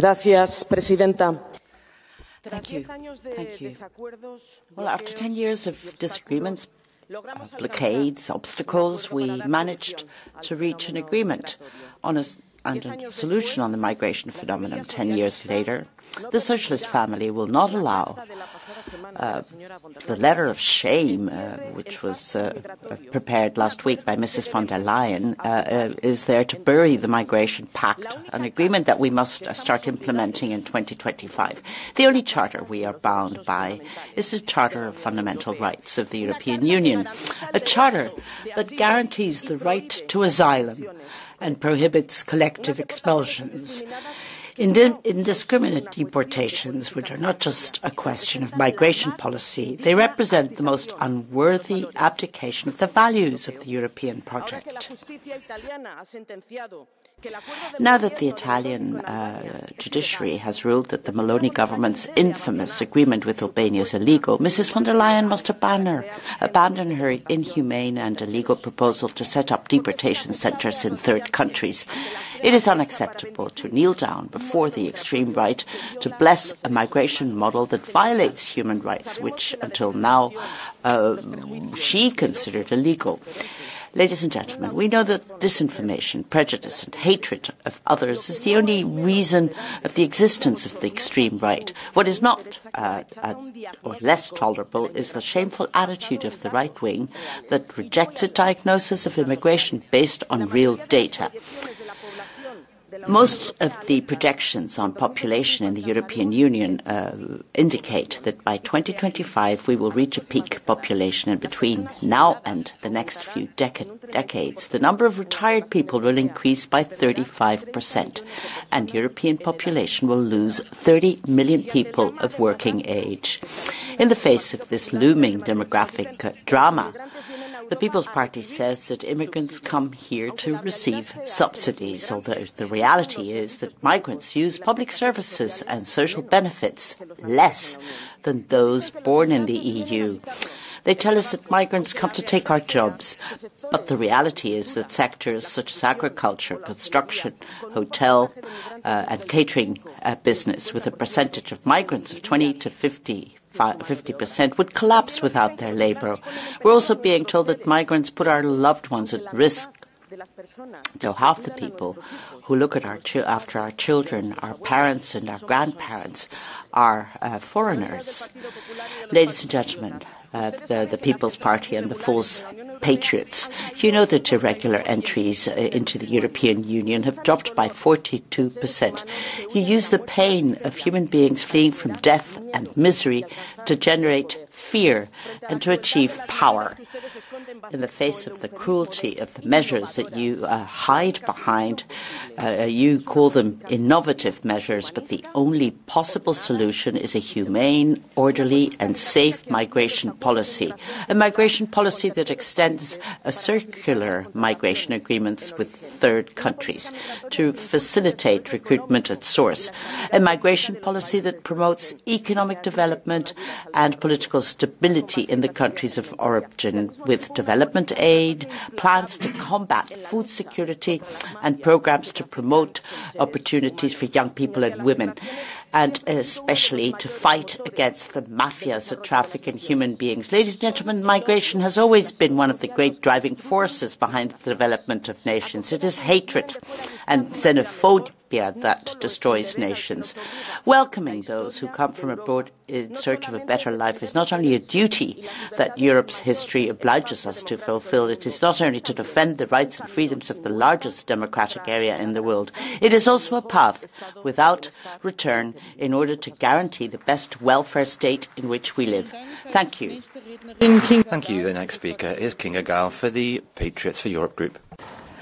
Gracias, Presidenta. Thank you. Well, after 10 years of disagreements, blockades, obstacles, we managed to reach an agreement on a solution on the migration phenomenon 10 years later. The Socialist family will not allow the letter of shame, which was prepared last week by Mrs. von der Leyen, is there to bury the Migration Pact, an agreement that we must start implementing in 2025. The only charter we are bound by is the Charter of Fundamental Rights of the European Union, a charter that guarantees the right to asylum and prohibits collective expulsions. Indiscriminate deportations, which are not just a question of migration policy, they represent the most unworthy abdication of the values of the European project. Now that the Italian judiciary has ruled that the Meloni government's infamous agreement with Albania is illegal, Mrs. von der Leyen must abandon her inhumane and illegal proposal to set up deportation centres in third countries. It is unacceptable to kneel down before the extreme right to bless a migration model that violates human rights, which until now she considered illegal. Ladies and gentlemen, we know that disinformation, prejudice and hatred of others is the only reason of the existence of the extreme right. What is not or less tolerable is the shameful attitude of the right wing that rejects a diagnosis of immigration based on real data. Most of the projections on population in the European Union indicate that by 2025 we will reach a peak population, and between now and the next few decades the number of retired people will increase by 35%, and European population will lose 30 million people of working age. In the face of this looming demographic drama, the People's Party says that immigrants come here to receive subsidies, although the reality is that migrants use public services and social benefits less than those born in the EU. They tell us that migrants come to take our jobs, but the reality is that sectors such as agriculture, construction, hotel and catering business, with a percentage of migrants of 20 to 50%, would collapse without their labour. We're also being told that migrants put our loved ones at risk. So half the people who look at after our children, our parents and our grandparents, are foreigners. Ladies and gentlemen, the People's Party and the false patriots, you know that irregular entries into the European Union have dropped by 42%. You use the pain of human beings fleeing from death and misery to generate fear and to achieve power. In the face of the cruelty of the measures that you hide behind, you call them innovative measures, but the only possible solution is a humane, orderly and safe migration policy. A migration policy that extends a circular migration agreements with third countries to facilitate recruitment at source. A migration policy that promotes economic development and political stability in the countries of origin, with development aid, plans to combat food security and programs to promote opportunities for young people and women, and especially to fight against the mafias that traffic in human beings. Ladies and gentlemen, migration has always been one of the great driving forces behind the development of nations. It is hatred and xenophobia that destroys nations. Welcoming those who come from abroad in search of a better life is not only a duty that Europe's history obliges us to fulfill, it is not only to defend the rights and freedoms of the largest democratic area in the world, it is also a path without return in order to guarantee the best welfare state in which we live. Thank you. Thank you. The next speaker is Kinga Gál for the Patriots for Europe group.